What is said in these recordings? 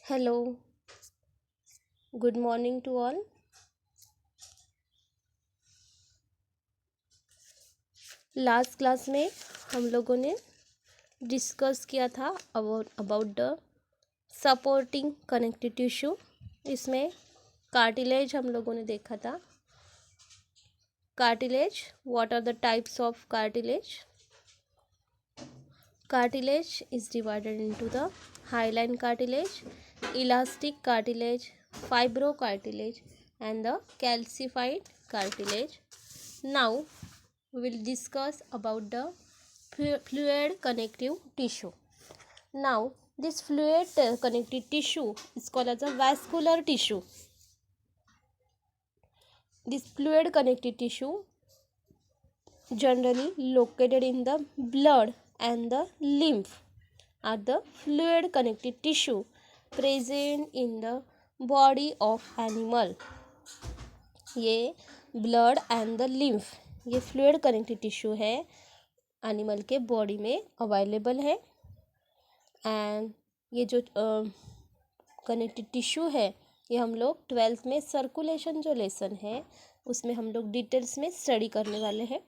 Hello, good morning to all. Last class में हम लोगों ने डिस्कस किया था about the supporting connective tissue. इसमें कार्टिलेज हम लोगों ने देखा था। Cartilage, what are the types of cartilage? Cartilage is divided into the hyaline cartilage, elastic cartilage, fibrocartilage, and the calcified cartilage. Now we will discuss about the fluid connective tissue. Now this fluid connective tissue is called as a vascular tissue. This fluid connective tissue generally located in the blood and the lymph are the fluid connective tissue present in the body of animal. ये blood and the lymph, ये fluid connective tissue है, animal के body में available है। And ये जो connective tissue है ये हम लोग 12th में सर्कुलेशन जो लेसन है उसमें हम लोग डिटेल्स में स्टडी करने वाले हैं।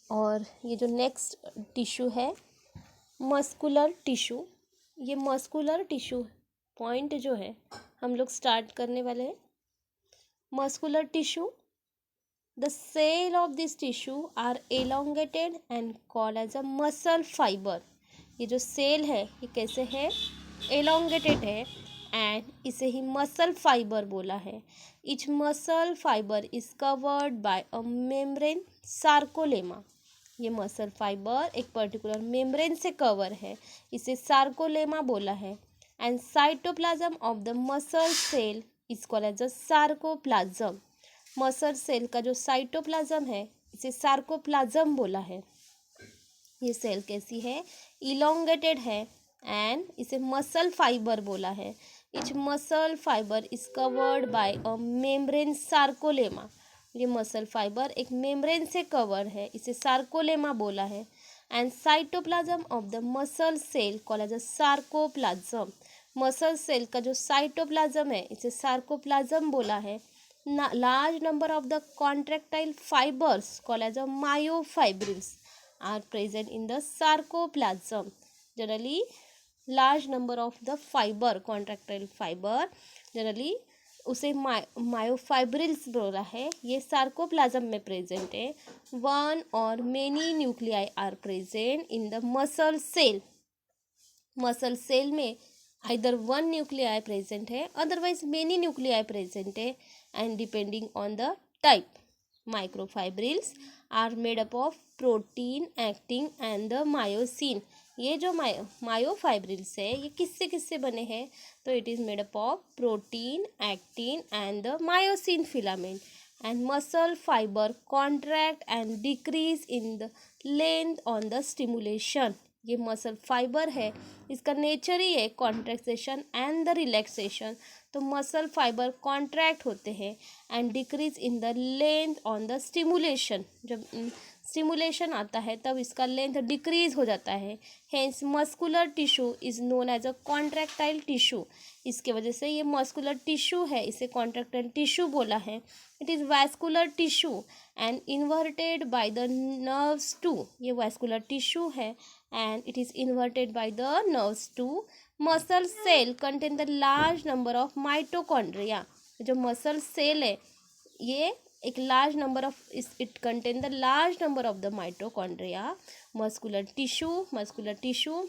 और ये जो नेक्स्ट टिश्यू है मस्कुलर टिश्यू, ये मस्कुलर टिश्यू पॉइंट जो है हम लोग स्टार्ट करने वाले हैं। Muscular tissue, the cell of this tissue are elongated and called as a muscle fibre. ये जो सेल है ये कैसे है? एलोंगेटेड है एंड इसे ही मसल फाइबर बोला है। Each muscle fibre is covered by a membrane sarcolemma. ये मसल फाइबर एक पर्टिकुलर मेम्ब्रेन से कवर है, इसे सार्कोलेमा बोला है। And cytoplasm of the muscle cell is called as a sarcoplasm. Muscle cell का जो साइटोप्लाज्म है इसे सार्कोप्लाज्म बोला है। ये सेल कैसी है? इलोंगेटेड है एंड इसे मसल फाइबर बोला है। Each muscle fibre is covered by a membrane sarcolemma. ये मसल फाइबर एक मेम्ब्रेन से कवर है, इसे सार्कोलेमा बोला है। And cytoplasm of the muscle cell called as a sarcoplasm. Muscle cell का जो साइटोप्लाज्म है इसे सार्कोप्लाज्म बोला है। Large number of the contractile fibres called as a myofibrils are present in the sarcoplasm. Generally, large number of the fiber, contractile fiber, generally उसे myofibrils बोला है। ये सार्कोप्लाज्म में प्रेजेंट है। One or many nuclei are present in the muscle cell. Muscle cell में either one nuclei present है, otherwise many nuclei present है। And depending on the type, microfibrils are made up of protein, actin and the myosin. ये जो myofibrils है ये किससे किससे बने हैं? तो it is made up of protein, actin and the myosin filament. And muscle fibre contract and decrease in the length on the stimulation. ये मसल फाइबर है, इसका नेचर ही है कॉन्ट्रैक्सेशन एंड द रिलैक्सेशन। तो मसल फाइबर कॉन्ट्रैक्ट होते हैं and decrease in the length on the stimulation. जब स्टिमुलेशन आता है तब इसका लेंथ डिक्रीज हो जाता है। Hence muscular tissue is known as a contractile tissue. इसके वजह से ये मस्कुलर टिश्यू है, इसे कॉन्ट्रैक्टाइल टिश्यू बोला है। It is vascular tissue and inverted by the nerves too. ये वैस्कुलर टिश्यू है and it is innervated by the nerves too. Muscle cell contain the large number of mitochondria. जो muscle cell है ये एक large number of it contain the large number of the mitochondria. Muscular tissue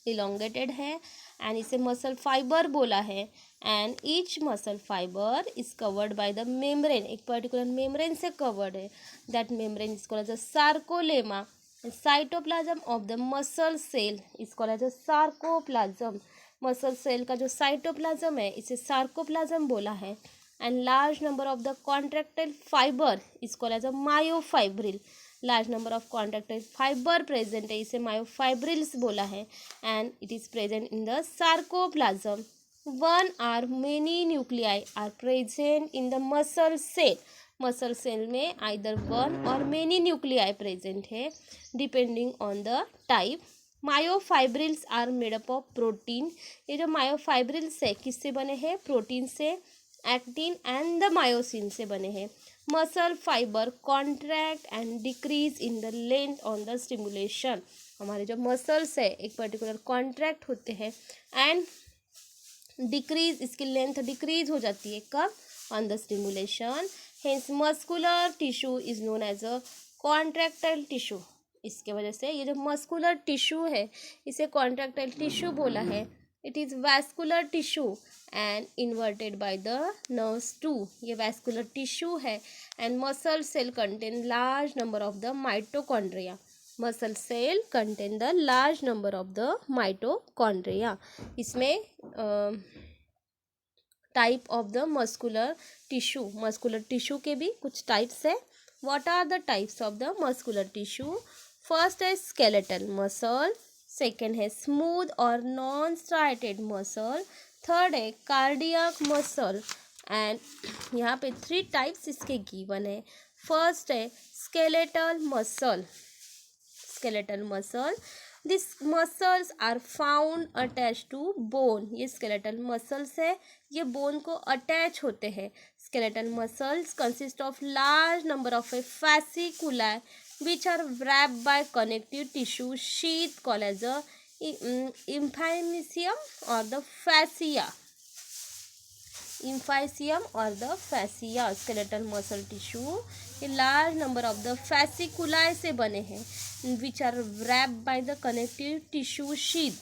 elongated है and इसे muscle fibre बोला है। And each muscle fibre is covered by the membrane, एक particular membrane से कवर्ड है। That membrane is called as a sarcolemma. Cytoplasm of the muscle cell is called as a sarcoplasm. Muscle cell का जो cytoplasm है इसे sarcoplasm बोला है। And large number of the contractile fibre is called as a myofibril. Large number of contractile fibre present है, इसे myofibrils बोला है। And it is present in the sarcoplasm. One are many nuclei are present in the muscle cell. Muscle cell में either one or many nuclei present है depending on the type. Myofibrils are made up of protein. ये जो myofibrils है किससे बने हैं? Protein से, actin and the myosin से बने हैं। Muscle fibre contract and decrease in the length on the stimulation. हमारे जो मसल्स है एक पर्टिकुलर कॉन्ट्रैक्ट होते हैं एंड डिक्रीज, इसकी लेंथ डिक्रीज हो जाती है कब? On the stimulation. Hence muscular tissue is known as a contractile tissue. इसके वजह से ये जो मस्कुलर टिश्यू है इसे कॉन्ट्रैक्टाइल टिश्यू बोला है। It is vascular tissue and inverted by the nerves too. ये वैस्कुलर टिश्यू है and muscle cell contain large number of the mitochondria. Muscle cell contain the large number of the mitochondria. इसमें type of the muscular tissue के भी कुछ types है। What are the types of the muscular tissue? First है skeletal muscle, second है smooth और non striated muscle, third है cardiac muscle and यहाँ पे 3 टाइप्स इसके गिवन है। फर्स्ट है skeletal muscle. This muscles are found attach to bone. ये स्केलेटल मसल्स है, ये बोन को अटैच होते हैं। Skeletal muscles consist of large number of a fasciculi which are wrapped by connective tissue sheath called as a ymphasium or the fascia. Ymphasium or the fascia, skeletal muscle tissue, ये large number of the fasciculi से बने हैं which are wrapped by the connective tissue sheath,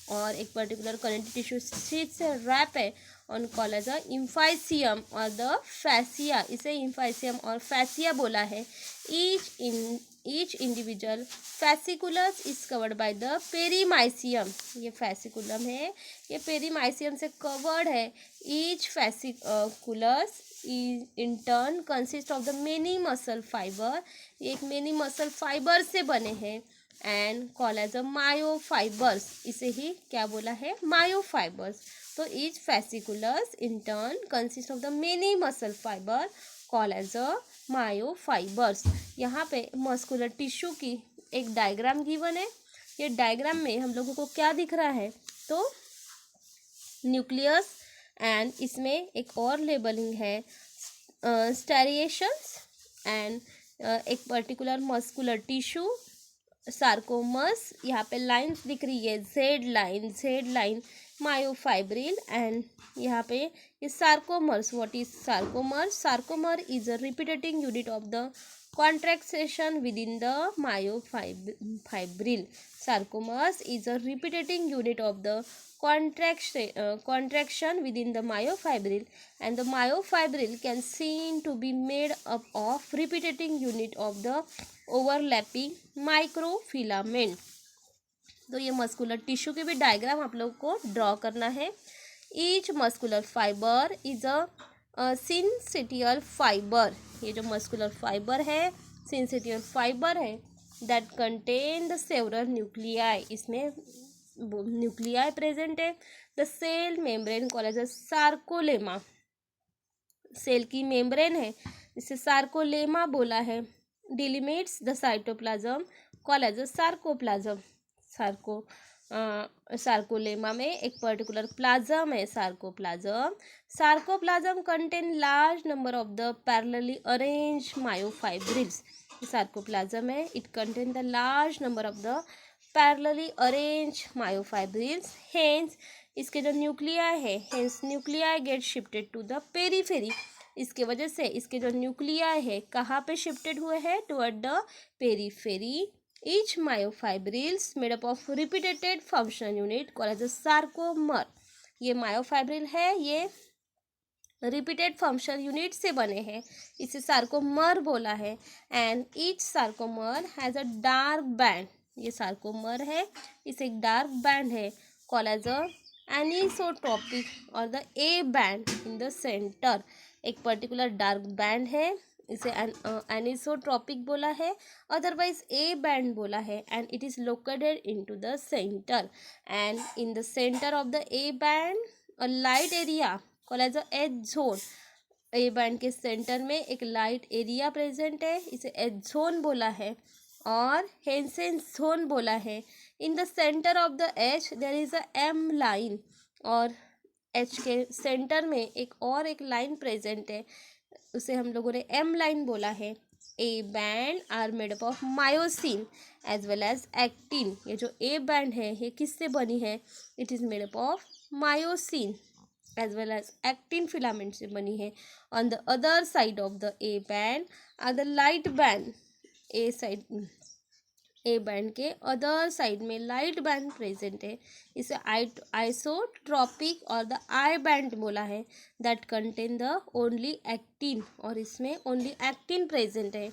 और एक particular connective tissue sheet से wrap है on call as a epimysium और the fascia. इसे इम्फाइसियम और फैसिया बोला है। Each individual fasciculus is covered by the perimysium. ये फैसिकुलम है, ये पेरीमाइसियम से कवर्ड है। Each fasciculus in turn consist of the many muscle fibre. ये एक मेनी मसल फाइबर से बने हैं and call as a myofibres. इसे ही क्या बोला है? मायोफाइबर्स। तो each fasciculus in turn consist of the many muscle fibre call as a myofibres. यहाँ पे मस्कुलर टिश्यू की एक डायग्राम गिवन है। ये डायग्राम में हम लोगों को क्या दिख रहा है? तो न्यूक्लियस एंड इसमें एक और लेबलिंग है स्टेरिएशंस एंड एक पर्टिकुलर मस्कुलर टिश्यू सार्कोमस। यहाँ पे लाइन्स दिख रही है, जेड लाइन मायोफाइब्रिल एंड यहाँ पे ये sarcomeres. What is sarcomere? Sarcomere is a repeating unit of the contraction within the myofibril. Sarcomas is a repeating unit of the contraction within the myofibril, and the myofibril can seen to be made up of repeating unit of the overlapping microfilament. तो ये muscular tissue के भी diagram आप लोग को draw करना है। Each muscular fibre is a syncytial fibre. ये जो मस्कुलर फाइबर है सिंसिटियल फाइबर है that contain the several nuclei. इसमें न्यूक्लियाई प्रेजेंट है। The cell membrane call as a sarcolemma. Cell की मेम्ब्रेन है जिसे सार्कोलेमा बोला है। Delimits the cytoplasm call as a sarcoplasm. Sarcolemma में एक पर्टिकुलर प्लाज्म है sarcoplasm contain large number of the parallelly arrange myofibrils. Sarcoplasm है, it contain the large number of the parallelly arrange myofibrils. Hence इसके जो nuclei है, hence nuclei get shifted to the periphery. इसके वजह से इसके जो न्यूक्लियाई है कहाँ पे शिफ्टेड हुए हैं? Toward the periphery. Each myofibrils made up of repeated function unit called as a sarcomer. ये मायोफाइब्रिल है, ये रिपीटेड फंक्शन यूनिट से बने हैं, इसे सार्कोमर बोला है। And each sarcomere has a dark band. ये सार्कोमर है, इसे एक डार्क बैंड है कॉल एज अ एनिसोट्रोपिक और the A band in the centre. एक पर्टिकुलर डार्क बैंड है, इसे एनिसोट्रोपिक बोला है, अदरवाइज ए बैंड बोला है and it is located into the centre. And in the centre of the A band a light area called as a H zone A band के centre में एक light area present है, इसे H zone बोला है और हेंसेन zone बोला है। In the centre of the H there is a M line, और एच के सेंटर में एक लाइन प्रेजेंट है, उसे हम लोगों ने एम लाइन बोला है। A band are made up of myosin as well as actin. ये जो ए बैंड है ये किससे बनी है? It is made up of myosin as well as actin filament से बनी है। On the other side of the A band are the light band. A side, A band के अदर साइड में लाइट बैंड प्रेजेंट है, इसे isotropic or the I band बोला है, that contain the only actin, और इसमें only actin present है।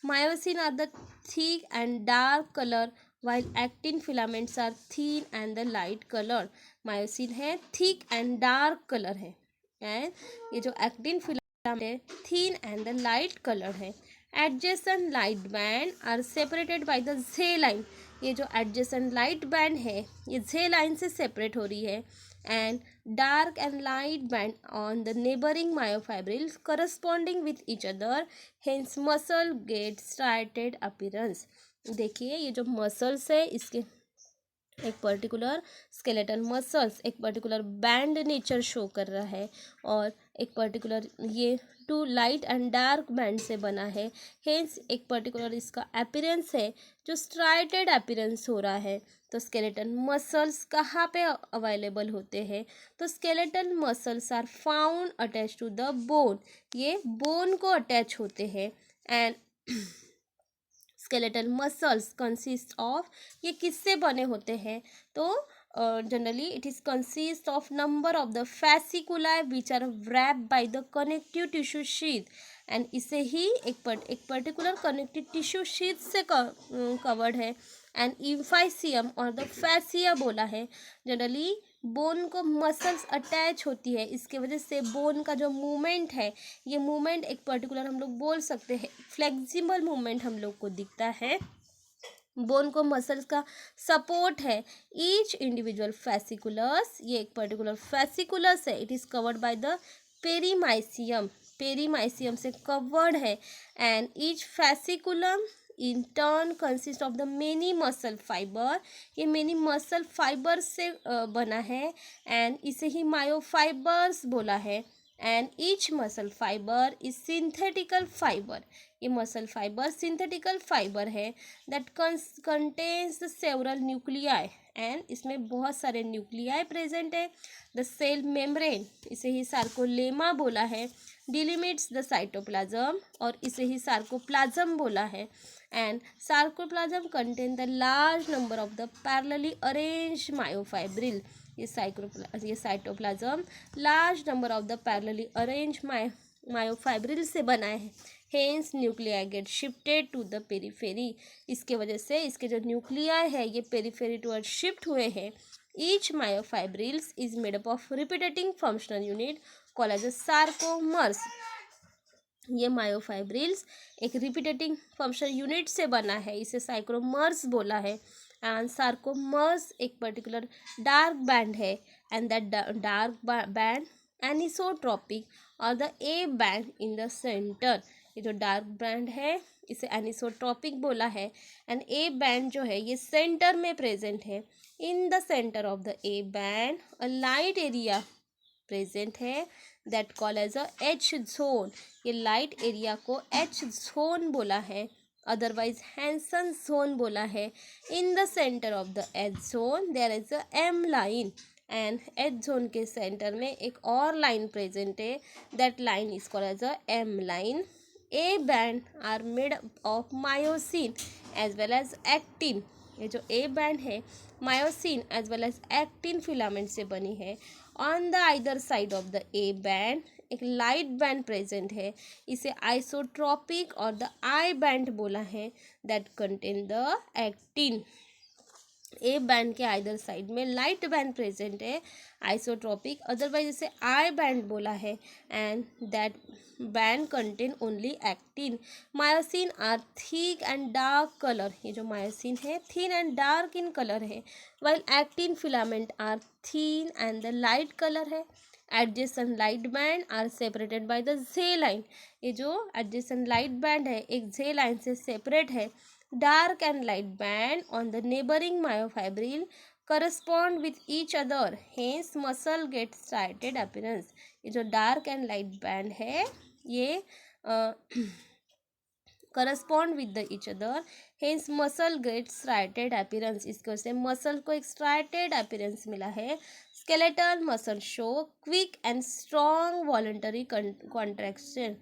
Myosin are the thick and dark colour while actin filaments are thin and the light color। Myosin है thick and dark colour है, and ये जो actin filament है thin and the light colour है। Adjacent light band are separated by the J line. ये जो adjacent light band है ये जे लाइन से सेपरेट हो रही है। And dark and light band on the neighbouring myofibrils corresponding with each other, hence muscle get striated appearance. देखिए ये जो मसल्स है इसके एक पर्टिकुलर स्केलेटल मसल्स एक पर्टिकुलर बैंड नेचर शो कर रहा है, और एक पर्टिकुलर ये two light and dark band से बना है। हेंस एक पर्टिकुलर इसका अपीयरेंस है जो स्ट्राइटेड अपीयरेंस हो रहा है। तो स्केलेटल मसल्स कहाँ पे अवेलेबल होते हैं? तो skeletal muscles are found attach to the bone. ये बोन को अटैच होते हैं। And skeletal muscles consist of, ये किससे बने होते हैं? तो generally it is consist of number of the fasciculi which are wrapped by the connective tissue sheath. And इसे ही एक पर्टिकुलर कनेक्टिव टिश्यू शीथ से कवर्ड है। एंड इम्फाइसियम और द फैसिया बोला है। जनरली बोन को मसल्स अटैच होती है, इसके वजह से बोन का जो मूवमेंट है ये मूवमेंट एक पर्टिकुलर हम लोग बोल सकते हैं फ्लेक्सिबल मूवमेंट हम लोग को दिखता है। बोन को मसल्स का सपोर्ट है। ईच इंडिविजुअल फैसिकुलस, ये एक पर्टिकुलर फैसिकुलस है, it is covered by the perimysium. Perimysium से कवर्ड है। And each fasciculum in turn consist of the many muscle fibre. ये मेनी मसल फाइबर से बना है, एंड इसे ही मायोफाइबर्स बोला है। And each muscle fibre is synthetical fibre. ये मसल फाइबर सिंथेटिकल फाइबर है that contains the several nuclei, and इसमें बहुत सारे न्यूक्लियाई प्रेजेंट है। द सेल मेम्ब्रेन, इसे ही सार्कोलेमा बोला है, डिलिमिट्स द साइटोप्लाज्म, और इसे ही सार्कोप्लाज्म बोला है। And sarcoplasm contain the large number of the parallelly arranged myofibril. ये cytoplasm large number of the parallelly arranged myofibril से बना है। Hence nuclei get shifted to the periphery. इसके वजह से इसके जो न्यूक्लियाई है ये पेरीफेरी टूवर्ड शिफ्ट हुए हैं। Each myofibrils is made up of repeating functional unit called as a sarcomeres. ये मायोफाइब्रिल्स एक रिपीटेटिंग फंक्शनल यूनिट से बना है, इसे साइक्रोमर्स बोला है। एंड सार्कोमर्स एक पर्टिकुलर डार्क बैंड है, and that dark band anisotropic और the A band in the centre. ये जो डार्क बैंड है इसे एनिसोट्रॉपिक बोला है, एंड ए बैंड जो है ये सेंटर में प्रेजेंट है। In the centre of the A band a light area present है that call as a H zone. ये लाइट एरिया को एच जोन बोला है, अदरवाइज हैंसन जोन बोला है। In the centre of the H zone there is a M line, and H zone के centre में एक और लाइन प्रेजेंट है, that line is called as a M line. A band are made of myosin as well as actin. ये जो A band है myosin as well as actin filament से बनी है। On the either side of the A band एक light band present है, इसे isotropic or the I band बोला है, that contain the actin. A band के आइदर साइड में लाइट बैंड प्रेजेंट है, आइसोट्रॉपिक, अदरवाइज इसे आई बैंड बोला है, and that band contain only actin. Myosin are thick and dark colour. ये जो मायोसिन है thin and dark in colour है, while actin filament are thin and the light colour है। Adjacent light band are separated by the J line. ये जो adjacent light band है एक J line से सेपरेट है। Dark and light band on the neighbouring myofibril correspond with each other, hence muscle get striated appearance. ये जो dark and light band है ये correspond with the each other, hence muscle get striated appearance. इसकी वजह से muscle को एक striated appearance मिला है। Skeletal muscle show quick and strong voluntary contraction.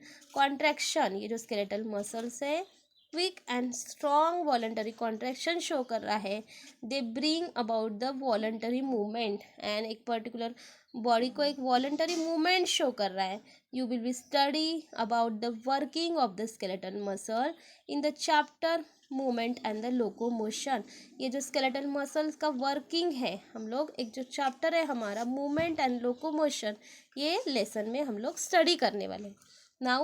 ये जो स्केलेटल मसल्स है quick and strong voluntary contraction show कर रहा है। They bring about the voluntary movement, and एक पर्टिकुलर बॉडी को एक वॉलंटरी मूवमेंट शो कर रहा है। You will be study about the working of the skeletal muscle in the chapter movement and the locomotion। ये जो skeletal muscles का working है हम लोग एक जो chapter है हमारा movement and locomotion ये lesson में हम लोग study करने वाले। Now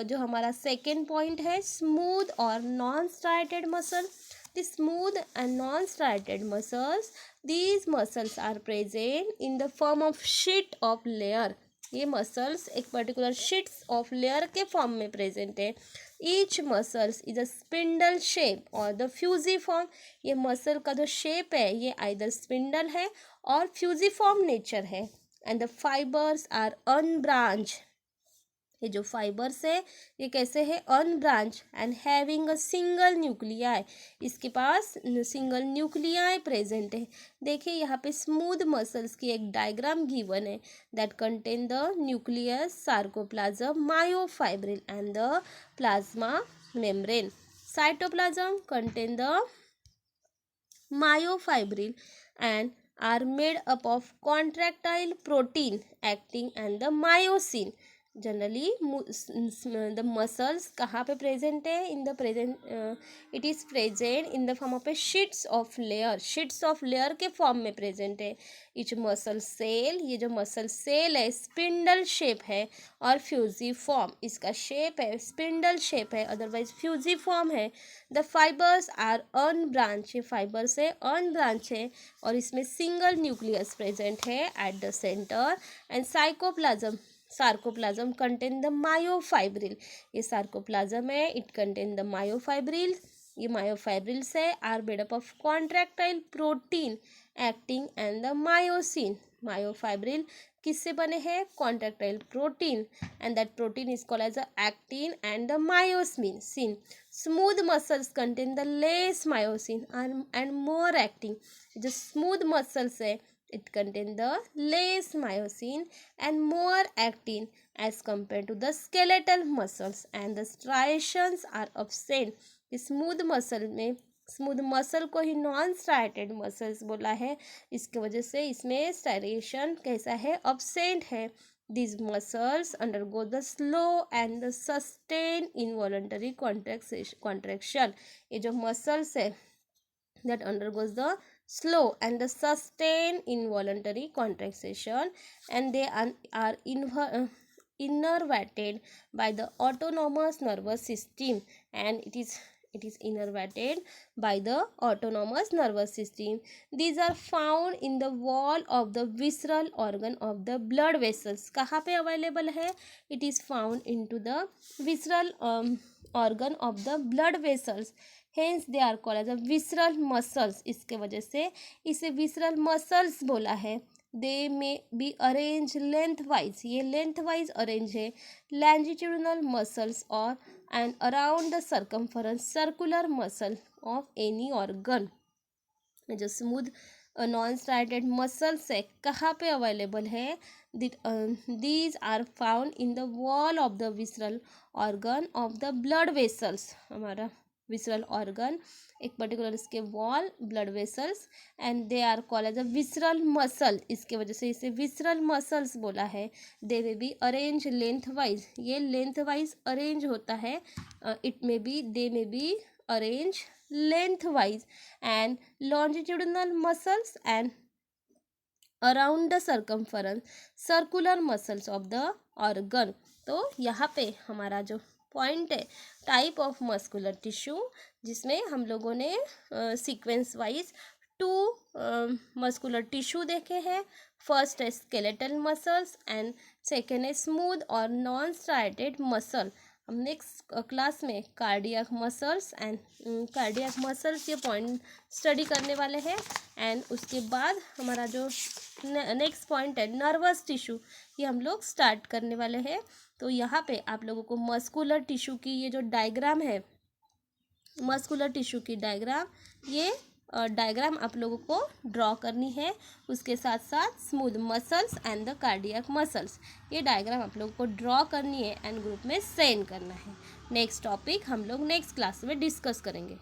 जो हमारा second point है smooth और non-striated muscle। The smooth and non-striated muscles, these muscles are present in the form of sheet of layer। ये मसल्स एक पर्टिकुलर शीट्स ऑफ लेयर के फॉर्म में प्रेजेंट है। Each muscles is a spindle shape or the fusiform. ये muscle का जो shape है ये आइदर स्पिंडल है और फ्यूजीफॉर्म नेचर है। And the fibres are unbranched. ये जो फाइबर्स है ये कैसे है unbranched and having a single nuclei. इसके पास सिंगल न्यूक्लियाई प्रेजेंट है। देखिए यहाँ पे स्मूथ मसल्स की एक डायग्राम गिवन है that contain the nucleus sarcoplasm myofibril and the plasma membrane. Cytoplasm contain the myofibril and are made up of contractile protein acting and the myosin। Generally the muscles कहाँ पे present है in the present it is present in the form of A sheets of layer. Sheets of layer के form में present है। Each muscle cell, ये जो muscle cell है spindle shape है और फ्यूजी फॉर्म। इसका शेप है स्पिंडल शेप है अदरवाइज फ्यूजी फॉर्म है। द फाइबर्स आर अनब्रांच, ये फाइबर्स है अनब्रांच है और इसमें सिंगल न्यूक्लियस प्रेजेंट है at the centre. And sarcoplasm contain the myofibril. ये सार्कोप्लाज्म है इट कंटेन द मायोफाइब्रिल। ये मायोफाइब्रिल्स है are made up of contractile protein actin and the myosin. Myofibril किससे बने हैं contractile protein and that protein is called as actin and the myosin. Smooth muscles contain the less myosin and more actin. जो smooth muscles है it contain the less myosin and more actin as compared to the skeletal muscles and the striations are absent। Smooth muscle में smooth muscle को ही non striated muscles बोला है। इसकी वजह से इसमें स्ट्राइएशन कैसा है absent है। These muscles undergo the slow and the sustained involuntary contraction। ये जो मसल्स है that undergoes the slow and the sustained involuntary contraction and they are innervated by the autonomous nervous system and it is innervated by the autonomous nervous system। These are found in the wall of the visceral organ of the blood vessels। कहाँ पे available है it is found into the visceral organ of the blood vessels। Hence they are called as a visceral muscles. इसके वजह से इसे visceral muscles बोला है। They may be arrange length wise, ये लेंथ वाइज अरेंज है। Longitudinal muscles और and around the circumference circular muscle of any organ. जो स्मूथ नॉन स्ट्राइटेड मसल्स है कहाँ पे अवेलेबल है these are found in the wall of the visceral organ of the blood vessels. हमारा visceral organ एक particular इसके wall blood vessels and they are called as a visceral muscle. इसके वजह से इसे विसरल मसल्स बोला है। They may be arrange length wise, ये लेंथ वाइज अरेंज होता है। It may be they may be arrange lengthwise and longitudinal muscles and around the circumference circular muscles of the organ। तो यहाँ पे हमारा जो पॉइंट है टाइप ऑफ मस्कुलर टिश्यू जिसमें हम लोगों ने sequence wise two muscular tissue देखे हैं। फर्स्ट है स्केलेटल मसल्स एंड सेकेंड है स्मूथ और नॉन स्ट्राइटेड मसल। हम नेक्स्ट क्लास में cardiac muscles and cardiac muscles ये पॉइंट स्टडी करने वाले हैं। एंड उसके बाद हमारा जो नेक्स्ट पॉइंट है नर्वस टिश्यू, ये हम लोग स्टार्ट करने वाले हैं। तो यहाँ पे आप लोगों को मस्कुलर टिश्यू की ये जो डायग्राम है, मस्कुलर टिश्यू की डायग्राम, ये डायग्राम आप लोगों को ड्रॉ करनी है। उसके साथ साथ smooth muscles and the cardiac muscles, ये डायग्राम आप लोगों को ड्रॉ करनी है एंड ग्रुप में सेंड करना है। नेक्स्ट टॉपिक हम लोग नेक्स्ट क्लास में डिस्कस करेंगे।